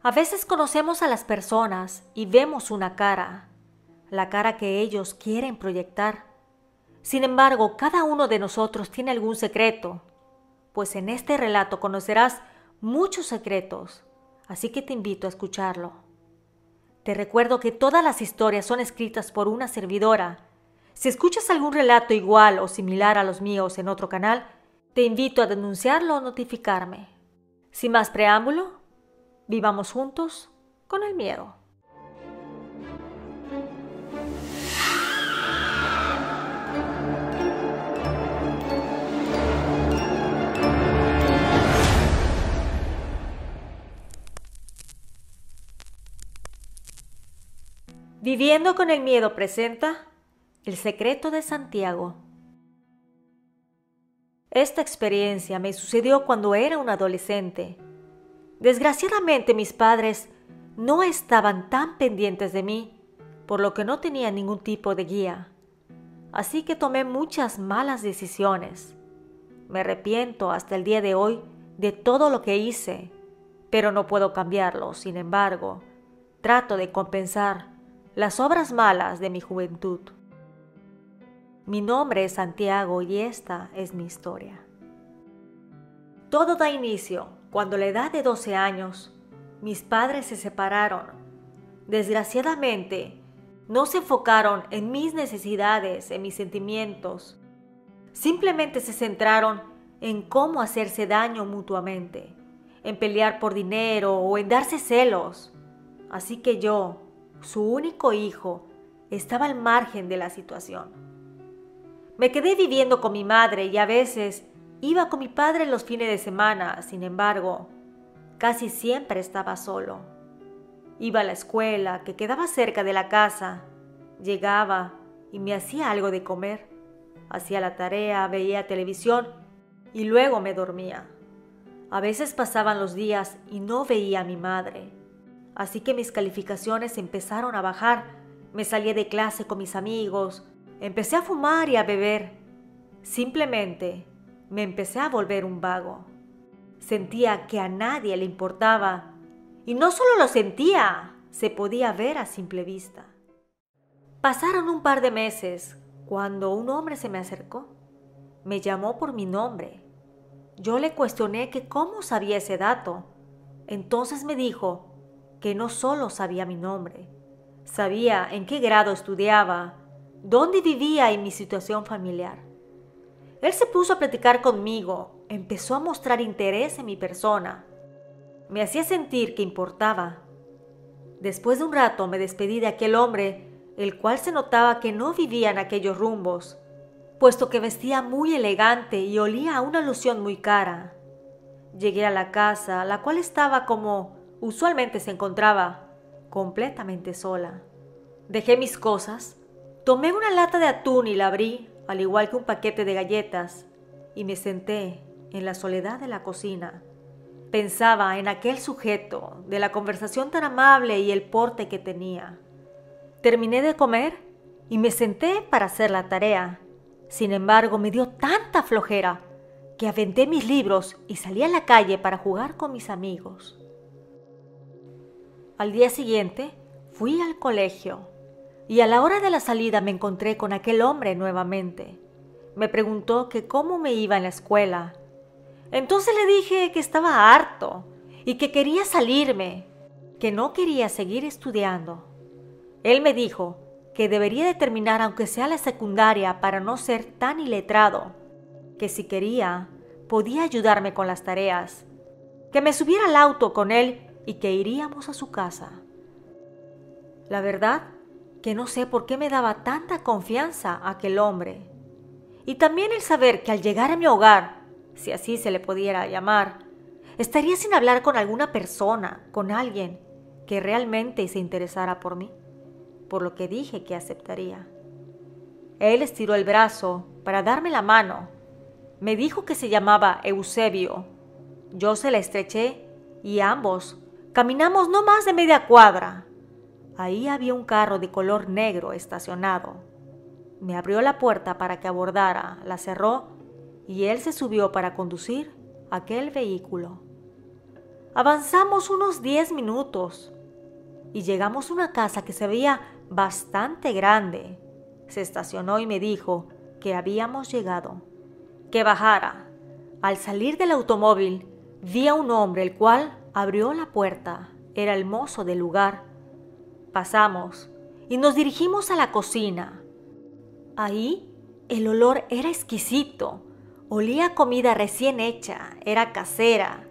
A veces conocemos a las personas y vemos una cara, la cara que ellos quieren proyectar. Sin embargo, cada uno de nosotros tiene algún secreto, pues en este relato conocerás muchos secretos, así que te invito a escucharlo. Te recuerdo que todas las historias son escritas por una servidora. Si escuchas algún relato igual o similar a los míos en otro canal, te invito a denunciarlo o notificarme. Sin más preámbulo, vivamos juntos con el miedo. Viviendo con el miedo presenta El secreto de Santiago. Esta experiencia me sucedió cuando era un adolescente. Desgraciadamente mis padres no estaban tan pendientes de mí, por lo que no tenía ningún tipo de guía. Así que tomé muchas malas decisiones. Me arrepiento hasta el día de hoy de todo lo que hice, pero no puedo cambiarlo. Sin embargo, trato de compensar las obras malas de mi juventud. Mi nombre es Santiago y esta es mi historia. Todo da inicio cuando a la edad de 12 años mis padres se separaron. Desgraciadamente, no se enfocaron en mis necesidades, en mis sentimientos. Simplemente se centraron en cómo hacerse daño mutuamente, en pelear por dinero o en darse celos. Así que yo, su único hijo, estaba al margen de la situación. Me quedé viviendo con mi madre y a veces iba con mi padre los fines de semana. Sin embargo, casi siempre estaba solo. Iba a la escuela, que quedaba cerca de la casa. Llegaba y me hacía algo de comer. Hacía la tarea, veía televisión y luego me dormía. A veces pasaban los días y no veía a mi madre. Así que mis calificaciones empezaron a bajar. Me salía de clase con mis amigos. Empecé a fumar y a beber. Simplemente me empecé a volver un vago. Sentía que a nadie le importaba. Y no solo lo sentía, se podía ver a simple vista. Pasaron un par de meses cuando un hombre se me acercó. Me llamó por mi nombre. Yo le cuestioné que cómo sabía ese dato. Entonces me dijo que no solo sabía mi nombre, sabía en qué grado estudiaba, dónde vivía y mi situación familiar. Él se puso a platicar conmigo, empezó a mostrar interés en mi persona. Me hacía sentir que importaba. Después de un rato me despedí de aquel hombre, el cual se notaba que no vivía en aquellos rumbos, puesto que vestía muy elegante y olía a una loción muy cara. Llegué a la casa, la cual estaba como usualmente se encontraba, completamente sola. Dejé mis cosas, tomé una lata de atún y la abrí, al igual que un paquete de galletas, y me senté en la soledad de la cocina. Pensaba en aquel sujeto, de la conversación tan amable y el porte que tenía. Terminé de comer y me senté para hacer la tarea. Sin embargo, me dio tanta flojera que aventé mis libros y salí a la calle para jugar con mis amigos. Al día siguiente fui al colegio y a la hora de la salida me encontré con aquel hombre nuevamente. Me preguntó que cómo me iba en la escuela. Entonces le dije que estaba harto y que quería salirme, que no quería seguir estudiando. Él me dijo que debería de terminar aunque sea la secundaria para no ser tan iletrado, que si quería podía ayudarme con las tareas, que me subiera al auto con él y que iríamos a su casa. La verdad que no sé por qué me daba tanta confianza aquel hombre. Y también el saber que al llegar a mi hogar, si así se le pudiera llamar, estaría sin hablar con alguna persona, con alguien que realmente se interesara por mí, por lo que dije que aceptaría. Él estiró el brazo para darme la mano. Me dijo que se llamaba Eusebio. Yo se la estreché y ambos caminamos no más de media cuadra. Ahí había un carro de color negro estacionado. Me abrió la puerta para que abordara, la cerró y él se subió para conducir aquel vehículo. Avanzamos unos 10 minutos y llegamos a una casa que se veía bastante grande. Se estacionó y me dijo que habíamos llegado, que bajara. Al salir del automóvil, vi a un hombre el cual abrió la puerta. Era el mozo del lugar. Pasamos y nos dirigimos a la cocina. Ahí el olor era exquisito. Olía a comida recién hecha, era casera,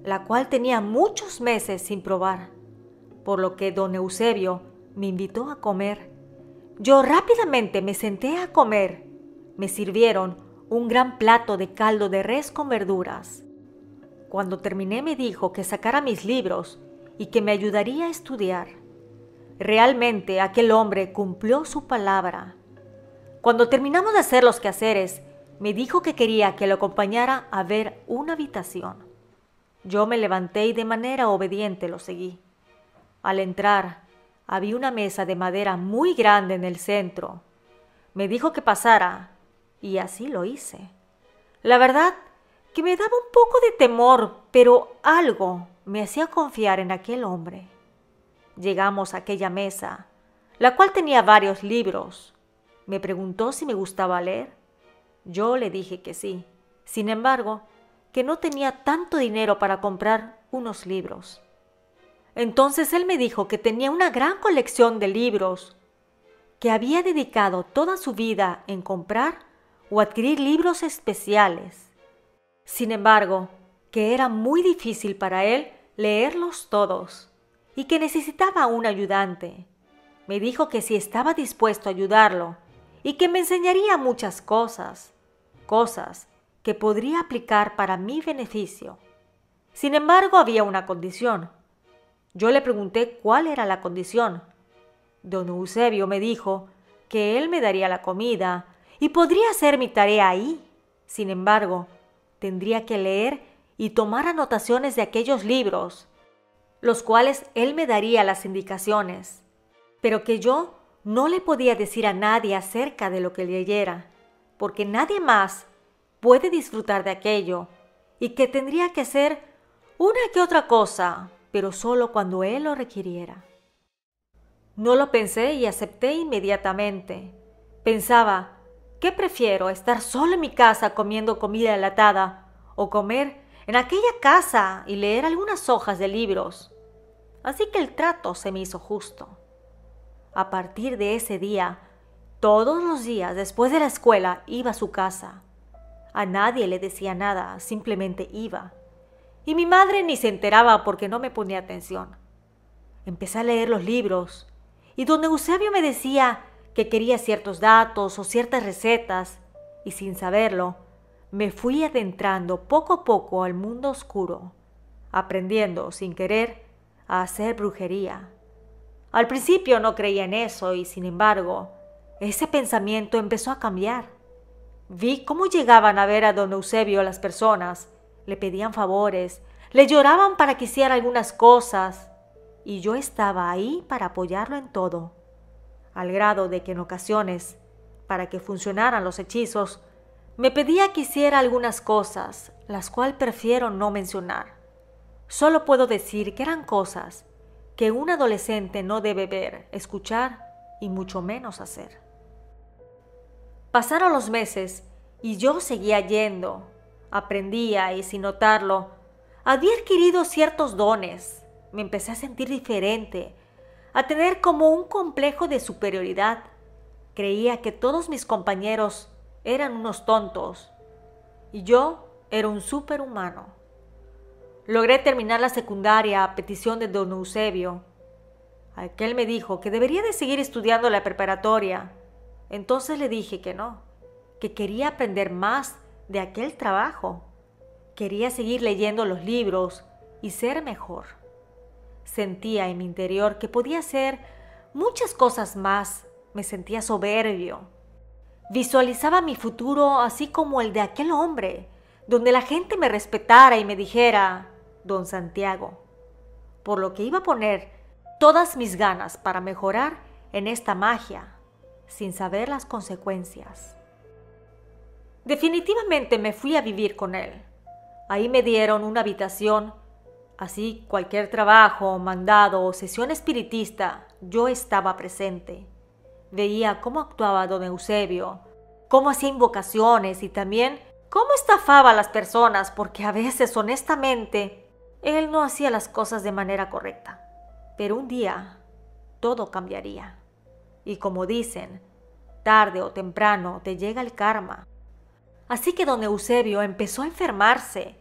la cual tenía muchos meses sin probar, por lo que don Eusebio me invitó a comer. Yo rápidamente me senté a comer. Me sirvieron un gran plato de caldo de res con verduras. Cuando terminé me dijo que sacara mis libros y que me ayudaría a estudiar. Realmente aquel hombre cumplió su palabra. Cuando terminamos de hacer los quehaceres, me dijo que quería que lo acompañara a ver una habitación. Yo me levanté y de manera obediente lo seguí. Al entrar, había una mesa de madera muy grande en el centro. Me dijo que pasara, y así lo hice. La verdad que me daba un poco de temor, pero algo me hacía confiar en aquel hombre. Llegamos a aquella mesa, la cual tenía varios libros. Me preguntó si me gustaba leer. Yo le dije que sí. Sin embargo, que no tenía tanto dinero para comprar unos libros. Entonces él me dijo que tenía una gran colección de libros, que había dedicado toda su vida en comprar o adquirir libros especiales. Sin embargo, que era muy difícil para él leerlos todos y que necesitaba un ayudante. Me dijo que si estaba dispuesto a ayudarlo y que me enseñaría muchas cosas que podría aplicar para mi beneficio. Sin embargo, había una condición. Yo le pregunté cuál era la condición. Don Eusebio me dijo que él me daría la comida y podría hacer mi tarea ahí. Sin embargo, tendría que leer y tomar anotaciones de aquellos libros, los cuales él me daría las indicaciones, pero que yo no le podía decir a nadie acerca de lo que leyera, porque nadie más puede disfrutar de aquello, y que tendría que ser una que otra cosa, pero solo cuando él lo requiriera. No lo pensé y acepté inmediatamente. Pensaba, ¿qué prefiero, estar solo en mi casa comiendo comida enlatada o comer en aquella casa y leer algunas hojas de libros? Así que el trato se me hizo justo. A partir de ese día, todos los días después de la escuela iba a su casa. A nadie le decía nada, simplemente iba. Y mi madre ni se enteraba porque no me ponía atención. Empecé a leer los libros y don Eusebio me decía que quería ciertos datos o ciertas recetas y sin saberlo me fui adentrando poco a poco al mundo oscuro, aprendiendo sin querer a hacer brujería. Al principio no creía en eso y sin embargo ese pensamiento empezó a cambiar. Vi cómo llegaban a ver a don Eusebio las personas, le pedían favores, le lloraban para que hiciera algunas cosas, y yo estaba ahí para apoyarlo en todo, al grado de que en ocasiones, para que funcionaran los hechizos, me pedía que hiciera algunas cosas, las cuales prefiero no mencionar. Solo puedo decir que eran cosas que un adolescente no debe ver, escuchar y mucho menos hacer. Pasaron los meses y yo seguía yendo. Aprendía y sin notarlo, había adquirido ciertos dones. Me empecé a sentir diferente, a tener como un complejo de superioridad. Creía que todos mis compañeros eran unos tontos y yo era un superhumano. Logré terminar la secundaria a petición de don Eusebio. Aquel me dijo que debería de seguir estudiando la preparatoria. Entonces le dije que no, que quería aprender más de aquel trabajo. Quería seguir leyendo los libros y ser mejor. Sentía en mi interior que podía hacer muchas cosas más. Me sentía soberbio. Visualizaba mi futuro así como el de aquel hombre, donde la gente me respetara y me dijera, don Santiago, por lo que iba a poner todas mis ganas para mejorar en esta magia, sin saber las consecuencias. Definitivamente me fui a vivir con él. Ahí me dieron una habitación Así, cualquier trabajo, mandado o sesión espiritista, yo estaba presente. Veía cómo actuaba don Eusebio, cómo hacía invocaciones y también cómo estafaba a las personas, porque a veces, honestamente, él no hacía las cosas de manera correcta. Pero un día, todo cambiaría. Y como dicen, tarde o temprano te llega el karma. Así que don Eusebio empezó a enfermarse.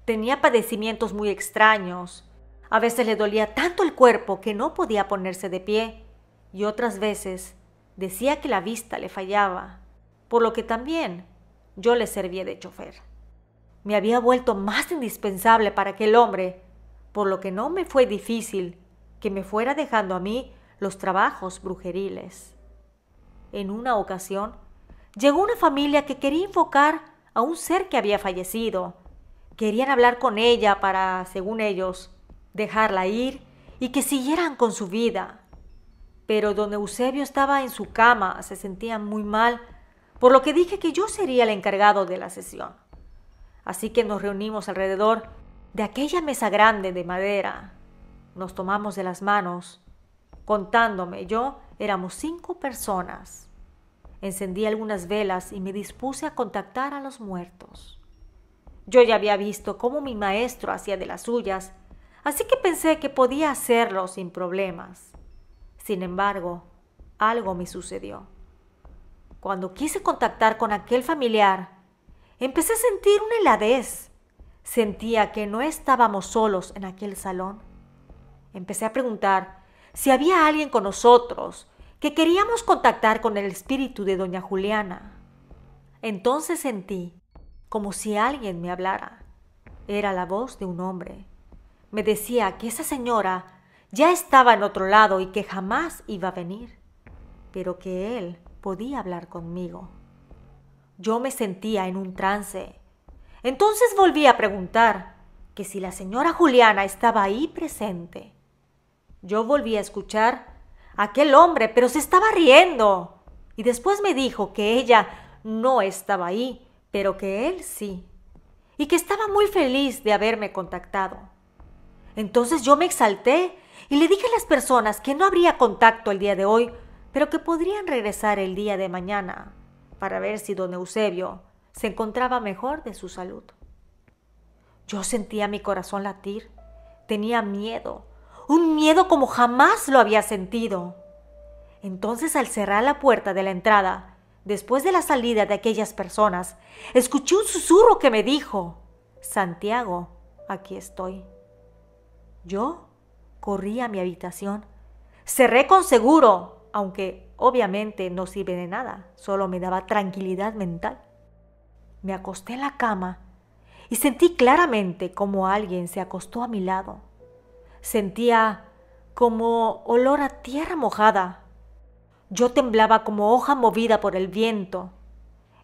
Tenía padecimientos muy extraños. A veces le dolía tanto el cuerpo que no podía ponerse de pie, y otras veces decía que la vista le fallaba, por lo que también yo le servía de chofer. Me había vuelto más indispensable para aquel hombre, por lo que no me fue difícil que me fuera dejando a mí los trabajos brujeriles. En una ocasión, llegó una familia que quería invocar a un ser que había fallecido. Querían hablar con ella para, según ellos, dejarla ir y que siguieran con su vida. Pero don Eusebio estaba en su cama, se sentía muy mal, por lo que dije que yo sería el encargado de la sesión. Así que nos reunimos alrededor de aquella mesa grande de madera. Nos tomamos de las manos. Contándome yo, éramos 5 personas. Encendí algunas velas y me dispuse a contactar a los muertos. Yo ya había visto cómo mi maestro hacía de las suyas, así que pensé que podía hacerlo sin problemas. Sin embargo, algo me sucedió. Cuando quise contactar con aquel familiar, empecé a sentir una heladez. Sentía que no estábamos solos en aquel salón. Empecé a preguntar si había alguien con nosotros, que queríamos contactar con el espíritu de doña Juliana. Entonces sentí como si alguien me hablara. Era la voz de un hombre. Me decía que esa señora ya estaba en otro lado y que jamás iba a venir, pero que él podía hablar conmigo. Yo me sentía en un trance. Entonces volví a preguntar que si la señora Juliana estaba ahí presente. Yo volví a escuchar a aquel hombre, pero se estaba riendo. Y después me dijo que ella no estaba ahí, pero que él sí. Y que estaba muy feliz de haberme contactado. Entonces yo me exalté y le dije a las personas que no habría contacto el día de hoy, pero que podrían regresar el día de mañana para ver si don Eusebio se encontraba mejor de su salud. Yo sentía mi corazón latir. Tenía miedo, un miedo como jamás lo había sentido. Entonces, al cerrar la puerta de la entrada, después de la salida de aquellas personas, escuché un susurro que me dijo: Santiago, aquí estoy. Yo corrí a mi habitación. Cerré con seguro, aunque obviamente no sirve de nada, solo me daba tranquilidad mental. Me acosté en la cama y sentí claramente como alguien se acostó a mi lado. Sentía como olor a tierra mojada. Yo temblaba como hoja movida por el viento.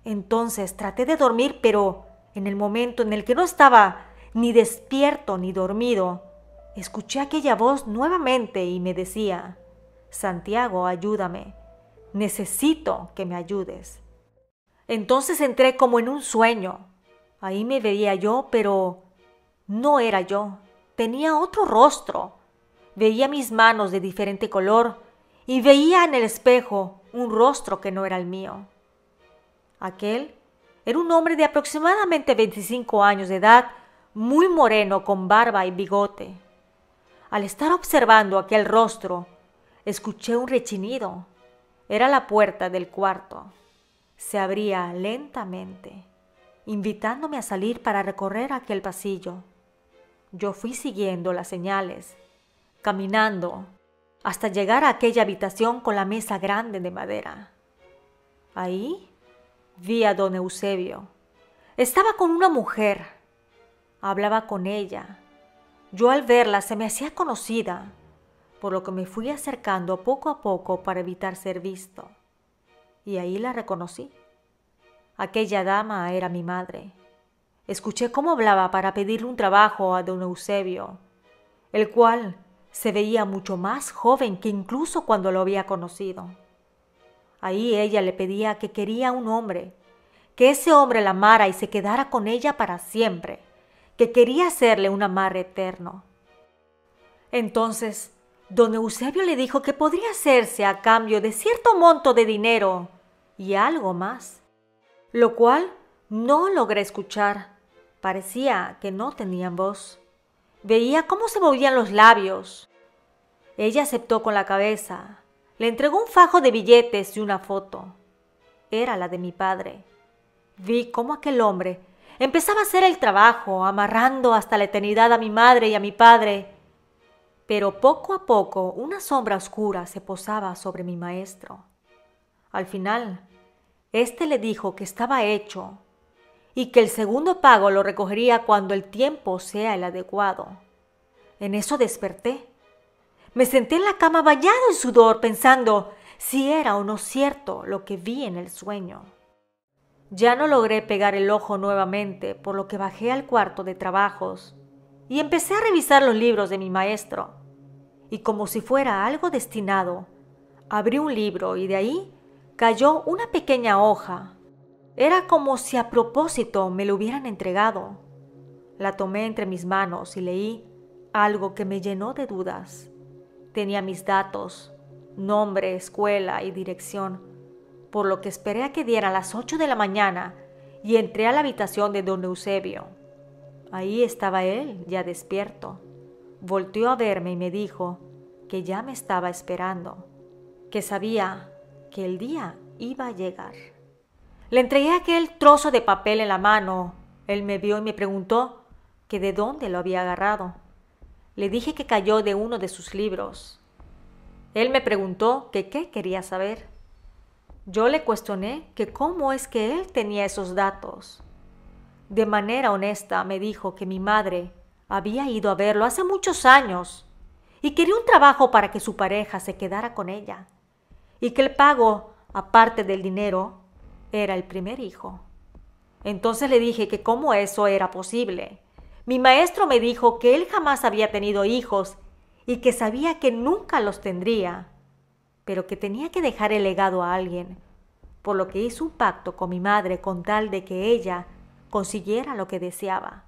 Entonces traté de dormir, pero en el momento en el que no estaba ni despierto ni dormido, escuché aquella voz nuevamente y me decía: Santiago, ayúdame. Necesito que me ayudes. Entonces entré como en un sueño. Ahí me veía yo, pero no era yo. Tenía otro rostro. Veía mis manos de diferente color y veía en el espejo un rostro que no era el mío. Aquel era un hombre de aproximadamente 25 años de edad, muy moreno, con barba y bigote. Al estar observando aquel rostro, escuché un rechinido. Era la puerta del cuarto. Se abría lentamente, invitándome a salir para recorrer aquel pasillo. Yo fui siguiendo las señales, caminando, hasta llegar a aquella habitación con la mesa grande de madera. Ahí vi a don Eusebio. Estaba con una mujer. Hablaba con ella. Yo al verla se me hacía conocida, por lo que me fui acercando poco a poco para evitar ser visto. Y ahí la reconocí. Aquella dama era mi madre. Escuché cómo hablaba para pedirle un trabajo a don Eusebio, el cual se veía mucho más joven que incluso cuando lo había conocido. Ahí ella le pedía que quería un hombre, que ese hombre la amara y se quedara con ella para siempre, que quería hacerle un amarre eterno. Entonces, don Eusebio le dijo que podría hacerse a cambio de cierto monto de dinero y algo más, lo cual no logré escuchar. Parecía que no tenían voz. Veía cómo se movían los labios. Ella aceptó con la cabeza. Le entregó un fajo de billetes y una foto. Era la de mi padre. Vi cómo aquel hombre empezaba a hacer el trabajo, amarrando hasta la eternidad a mi madre y a mi padre. Pero poco a poco una sombra oscura se posaba sobre mi maestro. Al final, éste le dijo que estaba hecho y que el segundo pago lo recogería cuando el tiempo sea el adecuado. En eso desperté. Me senté en la cama bañado en sudor, pensando si era o no cierto lo que vi en el sueño. Ya no logré pegar el ojo nuevamente, por lo que bajé al cuarto de trabajos y empecé a revisar los libros de mi maestro. Y como si fuera algo destinado, abrí un libro y de ahí cayó una pequeña hoja. Era como si a propósito me lo hubieran entregado. La tomé entre mis manos y leí algo que me llenó de dudas. Tenía mis datos, nombre, escuela y dirección, por lo que esperé a que dieran las 8 de la mañana y entré a la habitación de don Eusebio. Ahí estaba él, ya despierto. Volteó a verme y me dijo que ya me estaba esperando, que sabía que el día iba a llegar. Le entregué aquel trozo de papel en la mano. Él me vio y me preguntó que de dónde lo había agarrado. Le dije que cayó de uno de sus libros. Él me preguntó que qué quería saber. Yo le cuestioné que cómo es que él tenía esos datos. De manera honesta me dijo que mi madre había ido a verlo hace muchos años y quería un trabajo para que su pareja se quedara con ella, y que el pago, aparte del dinero, era el primer hijo. Entonces le dije que cómo eso era posible. Mi maestro me dijo que él jamás había tenido hijos y que sabía que nunca los tendría, pero que tenía que dejar el legado a alguien, por lo que hizo un pacto con mi madre con tal de que ella consiguiera lo que deseaba.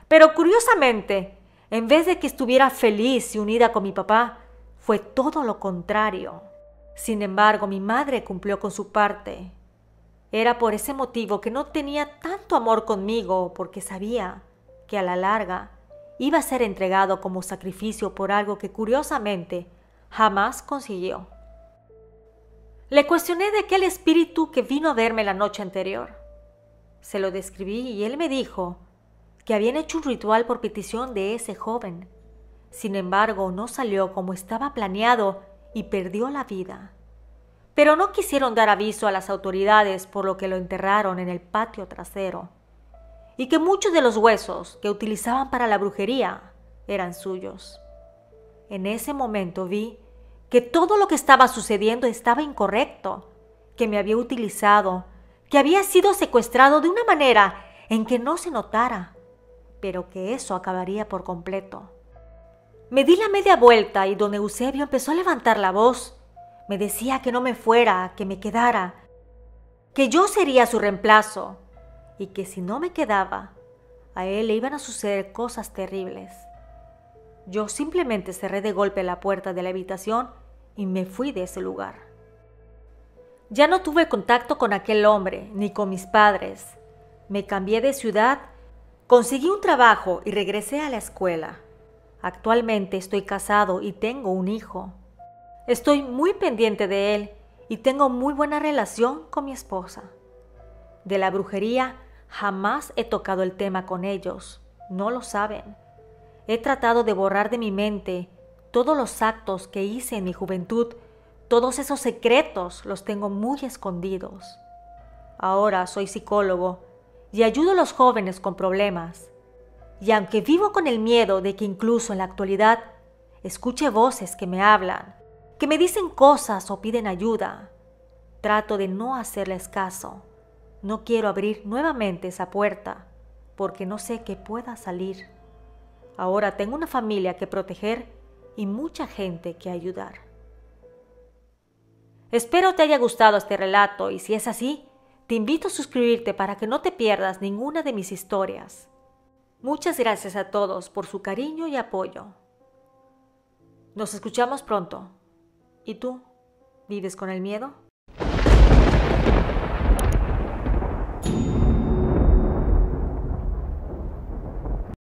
Pero curiosamente, en vez de que estuviera feliz y unida con mi papá, fue todo lo contrario. Sin embargo, mi madre cumplió con su parte. Era por ese motivo que no tenía tanto amor conmigo, porque sabía que a la larga iba a ser entregado como sacrificio por algo que curiosamente jamás consiguió. Le cuestioné de aquel espíritu que vino a verme la noche anterior. Se lo describí y él me dijo que habían hecho un ritual por petición de ese joven. Sin embargo, no salió como estaba planeado y perdió la vida. Pero no quisieron dar aviso a las autoridades, por lo que lo enterraron en el patio trasero, y que muchos de los huesos que utilizaban para la brujería eran suyos. En ese momento vi que todo lo que estaba sucediendo estaba incorrecto, que me había utilizado, que había sido secuestrado de una manera en que no se notara, pero que eso acabaría por completo. Me di la media vuelta y don Eusebio empezó a levantar la voz. Me decía que no me fuera, que me quedara, que yo sería su reemplazo y que si no me quedaba, a él le iban a suceder cosas terribles. Yo simplemente cerré de golpe la puerta de la habitación y me fui de ese lugar. Ya no tuve contacto con aquel hombre ni con mis padres. Me cambié de ciudad, conseguí un trabajo y regresé a la escuela. Actualmente estoy casado y tengo un hijo. Estoy muy pendiente de él y tengo muy buena relación con mi esposa. De la brujería jamás he tocado el tema con ellos, no lo saben. He tratado de borrar de mi mente todos los actos que hice en mi juventud, todos esos secretos los tengo muy escondidos. Ahora soy psicólogo y ayudo a los jóvenes con problemas. Y aunque vivo con el miedo de que incluso en la actualidad escuche voces que me hablan, que me dicen cosas o piden ayuda, trato de no hacerles caso. No quiero abrir nuevamente esa puerta porque no sé qué pueda salir. Ahora tengo una familia que proteger y mucha gente que ayudar. Espero te haya gustado este relato y si es así, te invito a suscribirte para que no te pierdas ninguna de mis historias. Muchas gracias a todos por su cariño y apoyo. Nos escuchamos pronto. ¿Y tú? ¿Vives con el miedo?